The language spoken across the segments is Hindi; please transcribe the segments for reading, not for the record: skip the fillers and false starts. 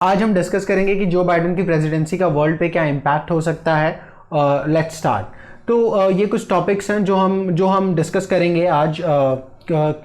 आज हम डिस्कस करेंगे कि जो बाइडेन की प्रेसिडेंसी का वर्ल्ड पे क्या इम्पैक्ट हो सकता है। Let's start. तो ये कुछ टॉपिक्स हैं जो हम डिस्कस करेंगे आज।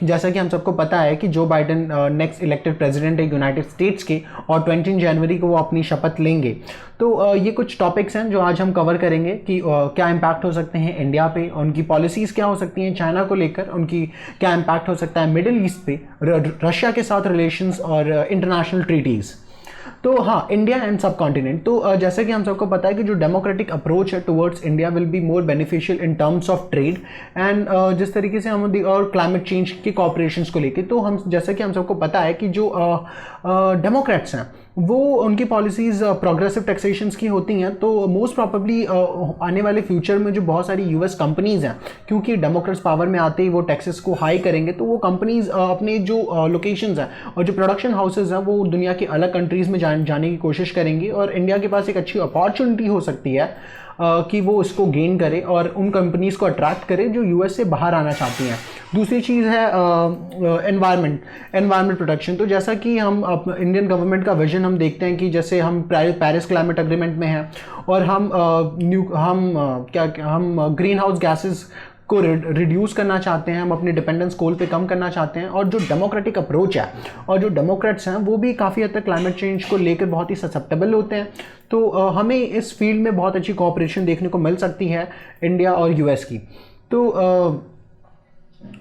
जैसा कि हम सबको पता है कि Joe Biden next elected president है यूनाइटेड स्टेट्स के, और 20 जनवरी को वो अपनी शपथ लेंगे। तो ये कुछ टॉपिक्स हैं जो आज हम कवर करेंगे कि क्या इम्पैक्ट हो सकते हैं इंडिया पे, उनकी पॉलिसीज़ क्या हो सकती हैं चाइना को लेकर, उनकी क्या इम्पैक्ट हो सकता है मिडिल ईस्ट पे, रशिया के साथ रिलेशंस और इंटरनेशनल ट्रीटीज़। तो हाँ, इंडिया एंड सब कॉन्टिनेंट। तो जैसे कि हम सबको पता है कि जो डेमोक्रेटिक अप्रोच है towards India will be more beneficial in terms of trade and जिस तरीके से हम और क्लाइमेट चेंज के कॉपरेशंस को लेके, तो हम जैसे कि हम सबको पता है कि जो डेमोक्रेट्स हैं वो उनकी पॉलिसीज़ प्रोग्रेसिव टैक्सेशंस की होती हैं। तो मोस्ट प्रॉबेबली आने वाले फ्यूचर में जो बहुत सारी यूएस कंपनीज़ हैं, क्योंकि डेमोक्रेट्स पावर में आते ही वो टैक्सेस को हाई करेंगे, तो वो कंपनीज़ अपने जो लोकेशंस हैं और जो प्रोडक्शन हाउसेज हैं वो दुनिया की अलग कंट्रीज़ में जाने की कोशिश करेंगी। और इंडिया के पास एक अच्छी अपॉर्चुनिटी हो सकती है कि वो इसको गेन करे और उन कंपनीज़ को अट्रैक्ट करे जो यूएस से बाहर आना चाहती हैं। दूसरी चीज़ है एनवायरमेंट प्रोटेक्शन। तो जैसा कि हम इंडियन गवर्नमेंट का विजन हम देखते हैं कि जैसे हम पेरिस क्लाइमेट एग्रीमेंट में हैं और हम ग्रीन हाउस गैसेस को रिड्यूस करना चाहते हैं, हम अपनी डिपेंडेंस कोल पे कम करना चाहते हैं। और जो डेमोक्रेटिक अप्रोच है और जो डेमोक्रेट्स हैं वो भी काफ़ी हद तक क्लाइमेट चेंज को लेकर बहुत ही ससेप्टेबल होते हैं। तो हमें इस फील्ड में बहुत अच्छी कोऑपरेशन देखने को मिल सकती है इंडिया और यूएस की। तो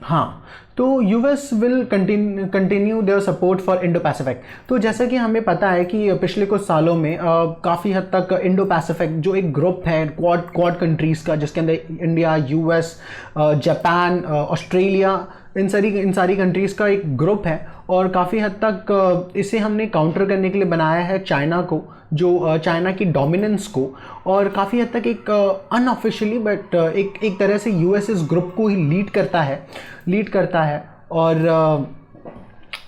हाँ, तो US will continue their support for Indo Pacific. तो जैसा कि हमें पता है कि पिछले कुछ सालों में काफ़ी हद तक इंडो पैसिफिक जो एक ग्रुप है क्वाड कंट्रीज़ का, जिसके अंदर इंडिया, यूएस, जापान, ऑस्ट्रेलिया, इन सारी कंट्रीज़ का एक ग्रुप है। और काफ़ी हद तक इसे हमने काउंटर करने के लिए बनाया है चाइना को, जो चाइना की डोमिनेंस को। और काफ़ी हद तक एक अनऑफिशियली बट एक तरह से यूएस इस ग्रुप को ही लीड करता है। और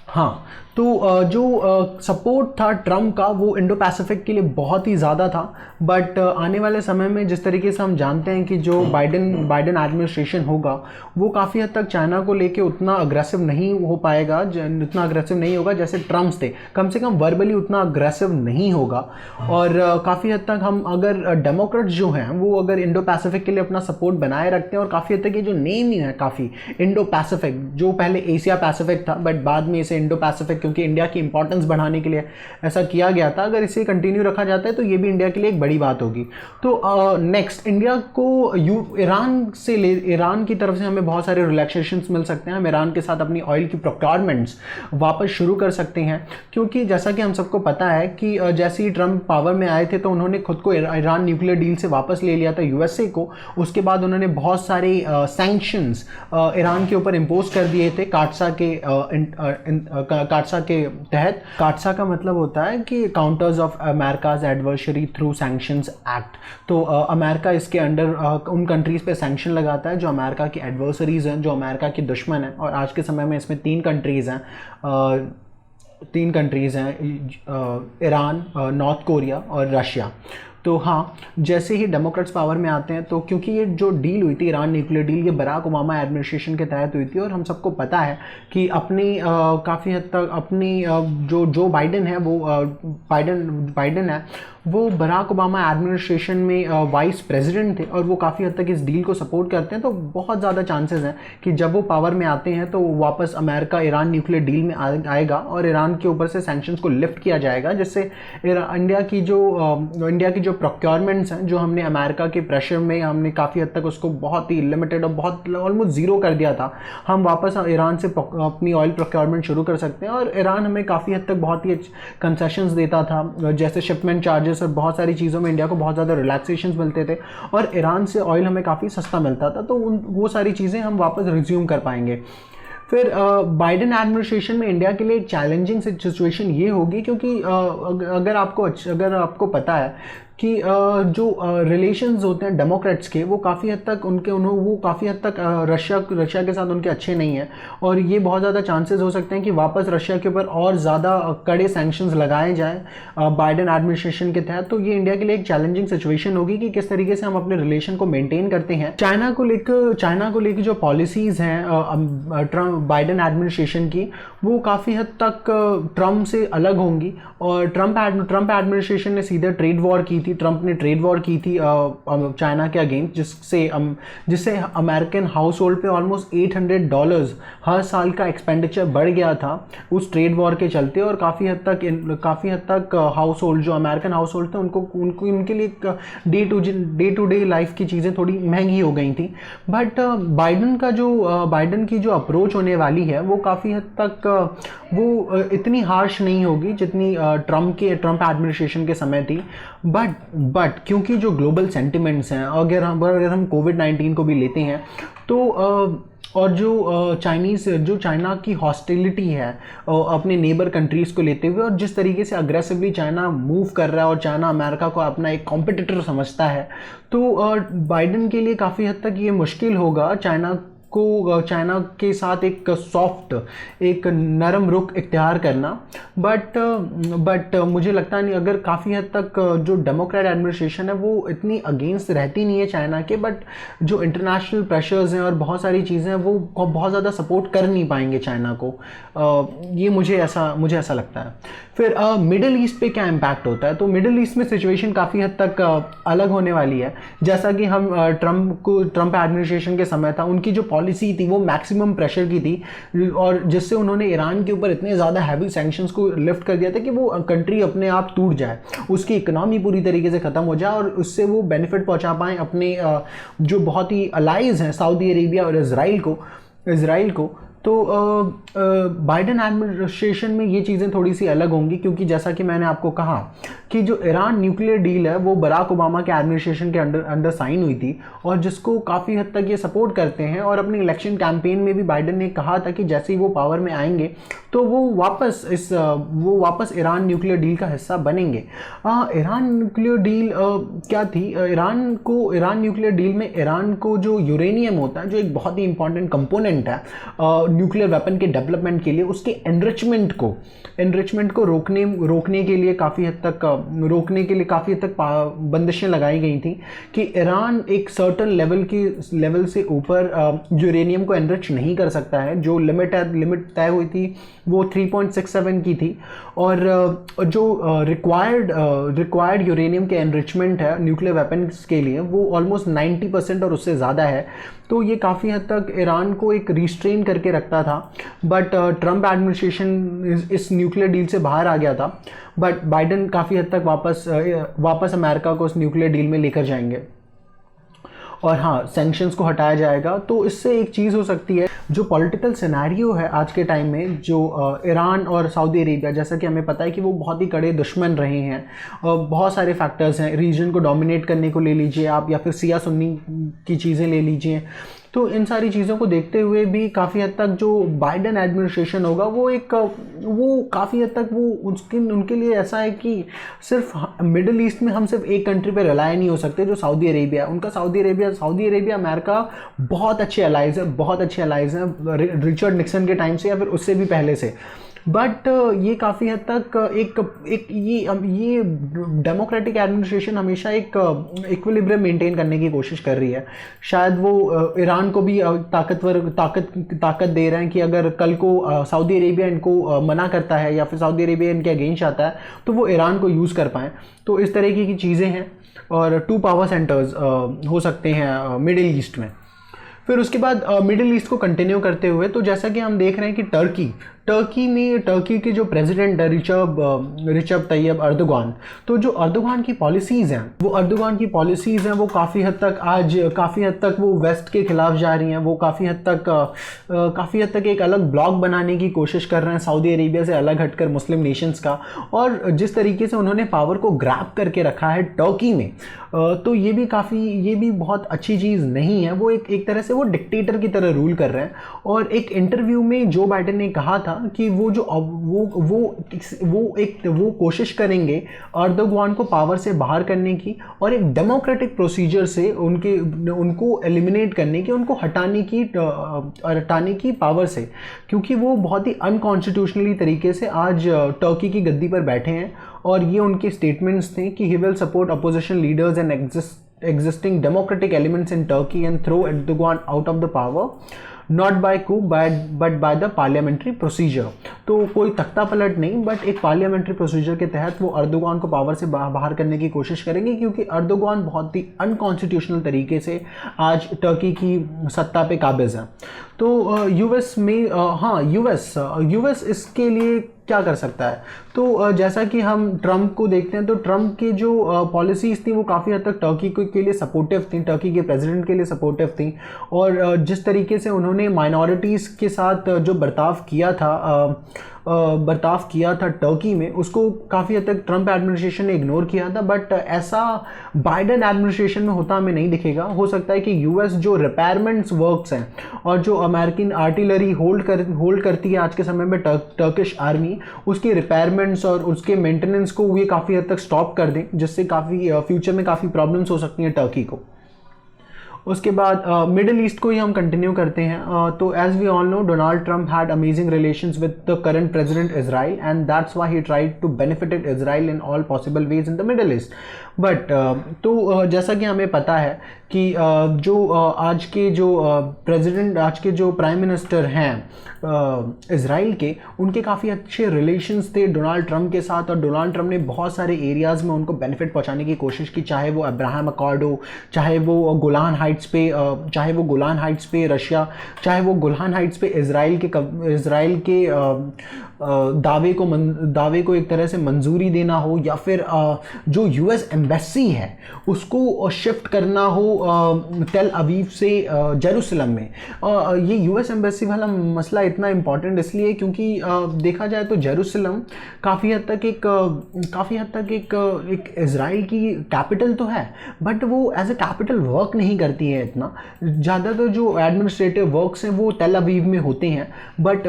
हाँ, तो जो सपोर्ट था ट्रम्प का वो इंडो पैसिफिक के लिए बहुत ही ज़्यादा था। बट आने वाले समय में जिस तरीके से हम जानते हैं कि जो बाइडेन एडमिनिस्ट्रेशन होगा वो काफ़ी हद तक चाइना को लेके उतना अग्रेसिव नहीं हो पाएगा, उतना अग्रेसिव नहीं होगा जैसे ट्रम्प थे। कम से कम वर्बली उतना अग्रेसिव नहीं होगा। और काफ़ी हद तक हम अगर डेमोक्रेट्स जो हैं वो अगर इंडो पैसिफिक के लिए अपना सपोर्ट बनाए रखते हैं, और काफ़ी हद तक ये जो नेम ही है काफ़ी इंडो पैसिफिक, जो पहले एशिया पैसिफिक था बट बाद में इसे इंडो पैसिफिक, क्योंकि इंडिया की इंपॉर्टेंस बढ़ाने के लिए ऐसा किया गया था, अगर इसे कंटिन्यू रखा जाता है तो ये भी इंडिया के लिए एक बड़ी बात होगी। तो नेक्स्ट इंडिया को ईरान की तरफ से हमें बहुत सारे रिलैक्सेशंस मिल सकते हैं। हम ईरान के साथ अपनी ऑयल की प्रोक्योरमेंट्स वापस शुरू कर सकते हैं, क्योंकि जैसा कि हम सबको पता है कि जैसे ही ट्रम्प पावर में आए थे तो उन्होंने खुद को ईरान न्यूक्लियर डील से वापस ले लिया था यूएसए को। उसके बाद उन्होंने बहुत सारे सैंक्शंस ईरान के ऊपर इम्पोज कर दिए थे काटसा के तहत। काटसा का मतलब होता है कि counters of America's adversary through sanctions act. तो अमेरिका इसके अंडर उन कंट्रीज पे सैंक्शन लगाता है जो अमेरिका की एडवर्सरीज हैं, जो अमेरिका के दुश्मन हैं। और आज के समय में इसमें तीन कंट्रीज़ हैं, ईरान, नॉर्थ कोरिया और रशिया। तो हाँ, जैसे ही डेमोक्रेट्स पावर में आते हैं, तो क्योंकि ये जो डील हुई थी ईरान न्यूक्लियर डील, ये बराक ओबामा एडमिनिस्ट्रेशन के तहत हुई थी। और हम सबको पता है कि अपनी काफ़ी हद तक अपनी जो बाइडेन है वो बाइडेन है वो बराक ओबामा एडमिनिस्ट्रेशन में वाइस प्रेसिडेंट थे, और वो काफ़ी हद तक इस डील को सपोर्ट करते हैं। तो बहुत ज़्यादा चांसेस हैं कि जब वो पावर में आते हैं तो वापस अमेरिका ईरान न्यूक्लियर डील में आएगा और ईरान के ऊपर से सैंक्शंस को लिफ्ट किया जाएगा, जिससे इंडिया की जो प्रोक्योरमेंट्स हैं, जो हमने अमेरिका के प्रेशर में हमने काफ़ी हद तक उसको बहुत ही लिमिटेड और बहुत ऑलमोस्ट ज़ीरो कर दिया था, हम वापस ईरान से अपनी ऑयल प्रोक्योरमेंट शुरू कर सकते हैं। और ईरान हमें काफ़ी हद तक बहुत ही कंसेशंस देता था, जैसे शिपमेंट चार्जेस और बहुत सारी चीज़ों में इंडिया को बहुत ज़्यादा रिलैक्सेशंस मिलते थे, और ईरान से ऑयल हमें काफ़ी सस्ता मिलता था। तो वो सारी चीज़ें हम वापस रिज्यूम कर पाएंगे। फिर बाइडेन एडमिनिस्ट्रेशन में इंडिया के लिए एक चैलेंजिंग सिचुएशन ये होगी, क्योंकि अगर आपको पता है कि जो रिलेशंस होते हैं डेमोक्रेट्स के वो काफ़ी हद तक वो काफ़ी हद तक रशिया के साथ उनके अच्छे नहीं हैं, और ये बहुत ज़्यादा चांसेस हो सकते हैं कि वापस रशिया के ऊपर और ज़्यादा कड़े सैंक्शंस लगाए जाएँ बाइडेन एडमिनिस्ट्रेशन के तहत। तो ये इंडिया के लिए एक चैलेंजिंग सिचुएशन होगी कि किस तरीके से हम अपने रिलेशन को मेंटेन करते हैं। चाइना को लेकर जो पॉलिसीज़ हैं बाइडेन एडमिनिस्ट्रेशन की, वो काफ़ी हद तक ट्रम्प से अलग होंगी। और ट्रम्प एडमिनिस्ट्रेशन ने सीधे ट्रेड वॉर की थी, ट्रम्प ने ट्रेड वॉर की थी चाइना के अगेंस्ट, जिससे अमेरिकन हाउस होल्ड पे ऑलमोस्ट $800 हर साल का एक्सपेंडिचर बढ़ गया था उस ट्रेड वॉर के चलते। और काफ़ी हद तक हाउस होल्ड, जो अमेरिकन हाउस होल्ड थे, उनके लिए डे टू डे लाइफ की चीज़ें थोड़ी महंगी हो गई थी। बट बाइडन की जो अप्रोच होने वाली है वो काफ़ी हद तक वो इतनी हार्श नहीं होगी जितनी ट्रम्प एडमिनिस्ट्रेशन के समय थी। बट क्योंकि जो ग्लोबल सेंटिमेंट्स हैं, अगर हम कोविड-19 को भी लेते हैं तो और जो चाइना की हॉस्टिलिटी है अपने नेबर कंट्रीज़ को लेते हुए, और जिस तरीके से अग्रेसिवली चाइना मूव कर रहा है और चाइना अमेरिका को अपना एक कॉम्पिटिटर समझता है, तो बाइडन के लिए काफ़ी हद तक ये मुश्किल होगा चाइना के साथ एक नरम रुख इख्तियार करना। बट मुझे लगता नहीं, अगर काफ़ी हद तक जो डेमोक्रेट एडमिनिस्ट्रेशन है वो इतनी अगेंस्ट रहती नहीं है चाइना के, बट जो इंटरनेशनल प्रेशर्स हैं और बहुत सारी चीज़ें हैं वो बहुत ज़्यादा सपोर्ट कर नहीं पाएंगे चाइना को। ये मुझे ऐसा लगता है। फिर मिडिल ईस्ट पे क्या इम्पैक्ट होता है, तो मिडिल ईस्ट में सिचुएशन काफ़ी हद तक अलग होने वाली है। जैसा कि हम ट्रम्प एडमिनिस्ट्रेशन के समय था, उनकी जो पॉलिसी थी वो मैक्सिमम प्रेशर की थी, और जिससे उन्होंने ईरान के ऊपर इतने ज़्यादा हैवी सैंक्शंस को लिफ्ट कर दिया था कि वो कंट्री अपने आप टूट जाए, उसकी इकोनॉमी पूरी तरीके से ख़त्म हो जाए, और उससे वो बेनिफिट पहुँचा पाएँ अपने जो बहुत ही अलाइज हैं सऊदी अरेबिया और इसराइल को। तो बाइडन एडमिनिस्ट्रेशन में ये चीज़ें थोड़ी सी अलग होंगी, क्योंकि जैसा कि मैंने आपको कहा कि जो ईरान न्यूक्लियर डील है वो बराक ओबामा के एडमिनिस्ट्रेशन के अंडर साइन हुई थी, और जिसको काफ़ी हद तक ये सपोर्ट करते हैं। और अपनी इलेक्शन कैंपेन में भी बाइडन ने कहा था कि जैसे ही वो पावर में आएंगे तो वो वापस ईरान न्यूक्लियर डील का हिस्सा बनेंगे। ईरान न्यूक्लियर डील क्या थी, ईरान न्यूक्लियर डील में ईरान को जो यूरेनियम होता है, जो एक बहुत ही इंपॉर्टेंट कंपोनेंट है न्यूक्लियर वेपन के डेवलपमेंट के लिए, उसके एनरिचमेंट को रोकने के लिए काफ़ी हद तक बंदिशें लगाई गई थी कि ईरान एक सर्टन लेवल से ऊपर यूरेनियम को एनरिच नहीं कर सकता है। जो लिमिट तय हुई थी वो 3.67 की थी, और जो रिक्वायर्ड यूरेनियम के एनरिचमेंट है न्यूक्लियर वेपन्स के लिए वो ऑलमोस्ट 90% और उससे ज़्यादा है। तो ये काफ़ी हद तक ईरान को एक रिस्ट्रेन करके रखता था। बट ट्रम्प एडमिनिस्ट्रेशन इस न्यूक्लियर डील से बाहर आ गया था, बट बाइडन काफ़ी हद तक वापस अमेरिका को उस न्यूक्लियर डील में लेकर जाएंगे, और हाँ, सैंक्शंस को हटाया जाएगा। तो इससे एक चीज़ हो सकती है, जो पॉलिटिकल सिनेरियो है आज के टाइम में, जो ईरान और सऊदी अरेबिया, जैसा कि हमें पता है कि वो बहुत ही कड़े दुश्मन रहे हैं, बहुत सारे फैक्टर्स हैं, रीजन को डोमिनेट करने को ले लीजिए आप, या फिर सिया सुन्नी की चीज़ें ले लीजिए। तो इन सारी चीज़ों को देखते हुए भी काफ़ी हद तक जो बाइडन एडमिनिस्ट्रेशन होगा वो काफ़ी हद तक उनके लिए ऐसा है कि सिर्फ मिडिल ईस्ट में हम सिर्फ एक कंट्री पे रिलाय नहीं हो सकते, जो सऊदी अरेबिया, उनका सऊदी अरेबिया अमेरिका बहुत अच्छे अलाइज हैं रिचर्ड निक्सन के टाइम से या फिर उससे भी पहले से। बट ये काफ़ी हद तक ये डेमोक्रेटिक एडमिनिस्ट्रेशन हमेशा एक इक्विलिब्रियम मेंटेन करने की कोशिश कर रही है। शायद वो ईरान को भी ताकत दे रहे हैं कि अगर कल को सऊदी अरेबिया इनको मना करता है या फिर सऊदी अरेबिया इनके अगेंस्ट आता है तो वो ईरान को यूज़ कर पाएँ। तो इस तरीके की चीज़ें हैं, और 2 पावर सेंटर्स हो सकते हैं मिडिल ईस्ट में। फिर उसके बाद मिडिल ईस्ट को कंटिन्यू करते हुए, तो जैसा कि हम देख रहे हैं कि टर्की के जो प्रेसिडेंट है रिचब तैयब अर्दोगान, तो जो अर्दोगान की पॉलिसीज़ हैं वो काफ़ी हद तक वो वेस्ट के खिलाफ जा रही हैं। वो काफ़ी हद तक एक अलग ब्लॉक बनाने की कोशिश कर रहे हैं सऊदी अरेबिया से अलग हटकर मुस्लिम नेशंस का। और जिस तरीके से उन्होंने पावर को ग्रैब करके रखा है टर्की में, तो ये भी बहुत अच्छी चीज़ नहीं है। वो एक तरह से वो डिक्टेटर की तरह रूल कर रहे हैं। और एक इंटरव्यू में जो बाइडन ने कहा था था कि वो कोशिश करेंगे अर्दोगान को पावर से बाहर करने की और एक डेमोक्रेटिक प्रोसीजर से उनको एलिमिनेट करने की, उनको हटाने की पावर से, क्योंकि वो बहुत ही अनकॉन्स्टिट्यूशनली तरीके से आज टर्की की गद्दी पर बैठे हैं। और ये उनके स्टेटमेंट्स थे कि he will support opposition leaders and existing democratic elements in Turkey and throw Erdogan out of the power, not by coup but by the parliamentary procedure। तो कोई तख्ता पलट नहीं, बट एक पार्लियामेंट्री प्रोसीजर के तहत वो अर्दोगान को पावर से बाहर करने की कोशिश करेंगे, क्योंकि अर्दोगान बहुत ही अनकॉन्स्टिट्यूशनल तरीके से आज टर्की की सत्ता पे काबिज है। तो यूएस में यूएस इसके लिए क्या कर सकता है? तो जैसा कि हम ट्रंप को देखते हैं, तो ट्रंप की जो पॉलिसीज़ थी वो काफ़ी हद तक टर्की के लिए सपोर्टिव थी, टर्की के प्रेसिडेंट के लिए सपोर्टिव थी। और जिस तरीके से उन्होंने माइनॉरिटीज़ के साथ जो बर्ताव किया था टर्की में, उसको काफ़ी हद तक ट्रंप एडमिनिस्ट्रेशन ने इग्नोर किया था। बट ऐसा बाइडेन एडमिनिस्ट्रेशन में होता हमें नहीं दिखेगा। हो सकता है कि यूएस जो रिपेयरमेंट्स वर्क्स हैं और जो अमेरिकन आर्टिलरी होल्ड करती है आज के समय में टर्किश आर्मी, उसकी रिपेयरमेंट्स और उसके मेंटेनेंस को ये काफ़ी हद तक स्टॉप कर दें, जिससे काफ़ी फ्यूचर में काफ़ी प्रॉब्लम्स हो सकती हैं टर्की को। उसके बाद मिडिल ईस्ट को ही हम कंटिन्यू करते हैं। तो as we all know, Donald Trump had amazing relations with the current president Israel and that's why he tried to benefited Israel in all possible ways in the Middle East. But जैसा कि हमें पता है कि आज के जो प्राइम मिनिस्टर हैं इजराइल के, उनके काफ़ी अच्छे रिलेशंस थे डोनाल्ड ट्रंप के साथ, और डोनाल्ड ट्रंप ने बहुत सारे एरियाज़ में उनको बेनिफिट पहुंचाने की कोशिश की, चाहे वो अब्राहम अकॉर्ड हो, चाहे वो गोलान हाइट्स पे रशिया, चाहे वो गोलान हाइट्स पे इजराइल के दावे को एक तरह से मंजूरी देना हो, या फिर जो यूएस एम्बेसी है उसको शिफ्ट करना हो टेल अवीव से जेरूसलम में। ये यूएस एम्बेसी वाला मसला इतना इम्पॉर्टेंट इसलिए क्योंकि देखा जाए तो जेरूसलम काफ़ी हद तक एक इजराइल की कैपिटल तो है, बट वो एज ए कैपिटल वर्क नहीं करती है इतना। ज़्यादातर जो एडमिनिस्ट्रेटिव वर्क्स हैं वो टेल अवीव में होते हैं। बट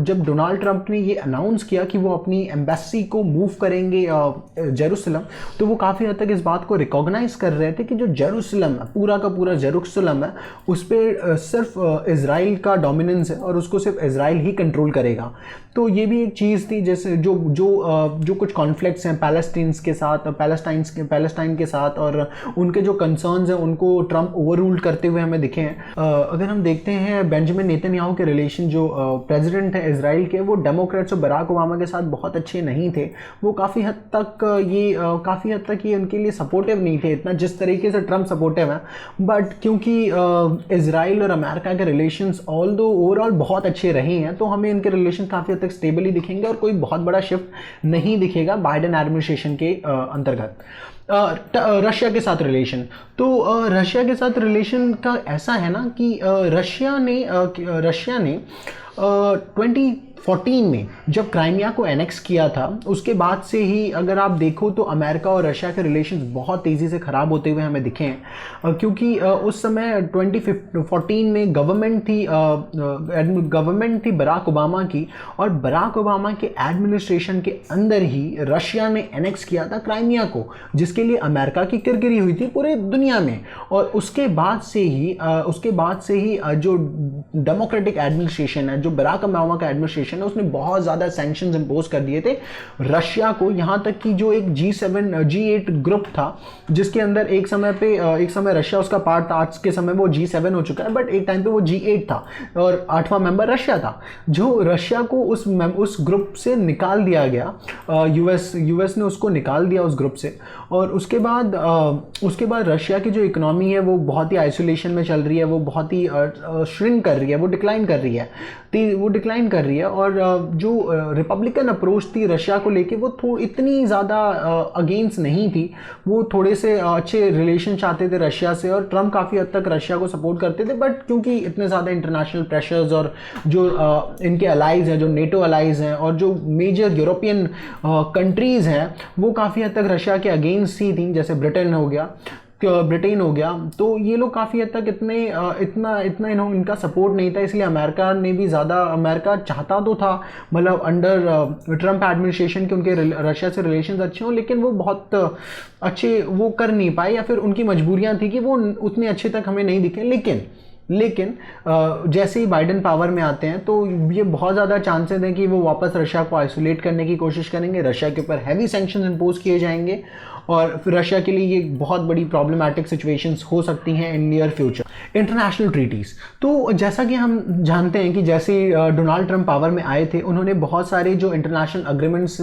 जब डोनाल्ड ट्रंप ने ये अनाउंस किया कि वो अपनी एम्बेसी को मूव करेंगे जेरूसलम, तो वो काफ़ी हद तक इस बात को रिकॉग्नाइज कर रहे थे कि जो जेरूसलम है, पूरा का पूरा जेरूसलम है, उस पर सिर्फ इजराइल का डोमिनेंस है और उसको सिर्फ इजराइल ही कंट्रोल करेगा। तो ये भी एक चीज़ थी, जैसे जो कुछ कॉन्फ्लिक्ट्स हैं पैलेस्टाइन के साथ और उनके जो कंसर्न्स हैं उनको ट्रंप ओवररूल करते हुए हमें दिखे हैं। अगर हम देखते हैं बेंजामिन नेतन्याहू के रिलेशन, जो प्रेसिडेंट है इजराइल के, वो डेमोक्रेट्स और बराक ओबामा के साथ बहुत अच्छे नहीं थे। वो काफ़ी हद तक ये उनके लिए सपोर्टिव नहीं थे इतना जिस तरीके से ट्रंप सपोर्टिव है। बट क्योंकि इजराइल और अमेरिका के रिलेशंस ऑल्दो ओवरऑल बहुत अच्छे रहे हैं, तो हमें इनके रिलेशन काफ़ी हद तक स्टेबल ही दिखेंगे और कोई बहुत बड़ा शिफ्ट नहीं दिखेगा बाइडेन एडमिनिस्ट्रेशन के अंतर्गत। रशिया के साथ रिलेशन, तो रशिया के साथ रिलेशन का ऐसा है ना कि रशिया ने 2014 में जब क्राइमिया को एनेक्स किया था, उसके बाद से ही अगर आप देखो तो अमेरिका और रशिया के रिलेशंस बहुत तेज़ी से ख़राब होते हुए हमें दिखे हैं। क्योंकि उस समय 2014 में गवर्नमेंट थी बराक ओबामा की, और बराक ओबामा के एडमिनिस्ट्रेशन के अंदर ही रशिया ने एनेक्स किया था क्राइमिया को, जिसके लिए अमेरिका की किरकिरी हुई थी पूरे दुनिया में। और उसके बाद से ही जो डेमोक्रेटिक एडमिनिस्ट्रेशन है, जो बराक ओबामा का एडमिनिस्ट्रेशन है, उसने बहुत ज़्यादा सैंक्शंस इंपोज कर दिए थे रशिया को। यहाँ तक कि जो एक G8 ग्रुप था, जिसके अंदर एक समय रशिया उसका पार्ट था, आज के समय वो G7 हो चुका है, बट एक टाइम पे वो G8 था और 8वां मेंबर रशिया था। जो रशिया को उस ग्रुप से निकाल दिया गया, यूएस ने उसको निकाल दिया उस ग्रुप से। और उसके बाद रशिया की जो इकोनॉमी है वो बहुत ही आइसोलेशन में चल रही है, वो बहुत ही श्रिंक कर रही है, वो डिक्लाइन कर रही है। और जो रिपब्लिकन अप्रोच थी रशिया को लेके, वो इतनी ज़्यादा अगेंस्ट नहीं थी। वो थोड़े से अच्छे रिलेशन चाहते थे रशिया से, और ट्रंप काफ़ी हद तक रशिया को सपोर्ट करते थे। बट क्योंकि इतने ज़्यादा इंटरनेशनल प्रेशर्स और जो इनके अलाइज हैं, जो नेटो अलाइज हैं, और जो मेजर यूरोपियन कंट्रीज़ हैं, वो काफ़ी हद तक रशिया के अगेंस्ट ही थी, जैसे ब्रिटेन हो गया। ब्रिटेन हो गया, तो ये लोग काफ़ी हद तक इतना इनका सपोर्ट नहीं था, इसलिए अमेरिका ने भी ज़्यादा, अमेरिका चाहता तो था मतलब अंडर ट्रम्प एडमिनिस्ट्रेशन के उनके रशिया से रिलेशंस अच्छे हों, लेकिन वो बहुत अच्छे वो कर नहीं पाए, या फिर उनकी मजबूरियां थी कि वो उतने अच्छे तक हमें नहीं दिखे। लेकिन जैसे ही बाइडेन पावर में आते हैं तो ये बहुत ज़्यादा चांसेस हैं कि वो वापस रशिया को आइसोलेट करने की कोशिश करेंगे, रशिया के ऊपर हैवी सैंक्शंस इंपोज किए जाएंगे, और फिर रशिया के लिए ये बहुत बड़ी प्रॉब्लमैटिक सिचुएशंस हो सकती हैं in near future. International treaties, तो जैसा कि हम जानते हैं कि जैसे डोनाल्ड ट्रंप पावर में आए थे, उन्होंने बहुत सारे जो इंटरनेशनल अग्रीमेंट्स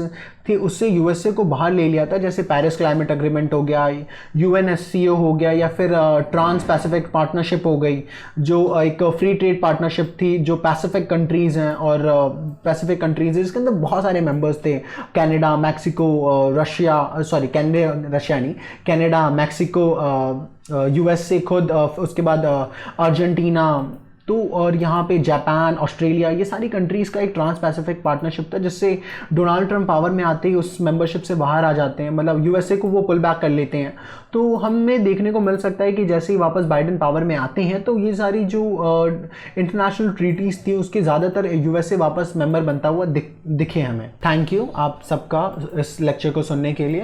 थे उससे यूएसए को बाहर ले लिया था, जैसे पेरिस क्लाइमेट अग्रीमेंट हो गया, यूएनएससीओ हो गया, या फिर ट्रांस पैसिफिक पार्टनरशिप हो गई, जो एक फ्री ट्रेड पार्टनरशिप थी जो पैसिफिक कंट्रीज़ हैं, और पैसिफिक कंट्रीज़ इसके अंदर बहुत सारे मेंबर्स थे, Canada, Mexico, Russia, sorry Russia नहीं, कनाडा, मैक्सिको, यूएसए खुद, उसके बाद अर्जेंटीना, तो और यहाँ पे जापान, ऑस्ट्रेलिया, ये सारी कंट्रीज़ का एक ट्रांस पैसिफिक पार्टनरशिप था, जिससे डोनाल्ड ट्रंप पावर में आते ही उस मेंबरशिप से बाहर आ जाते हैं, मतलब यूएसए को वो पुल बैक कर लेते हैं। तो हमें देखने को मिल सकता है कि जैसे ही वापस बाइडेन पावर में आते हैं तो ये सारी जो इंटरनेशनल ट्रीटीज़ थी उसके ज़्यादातर यूएसए वापस मेंबर बनता हुआ दिखे हमें। थैंक यू आप सबका इस लेक्चर को सुनने के लिए।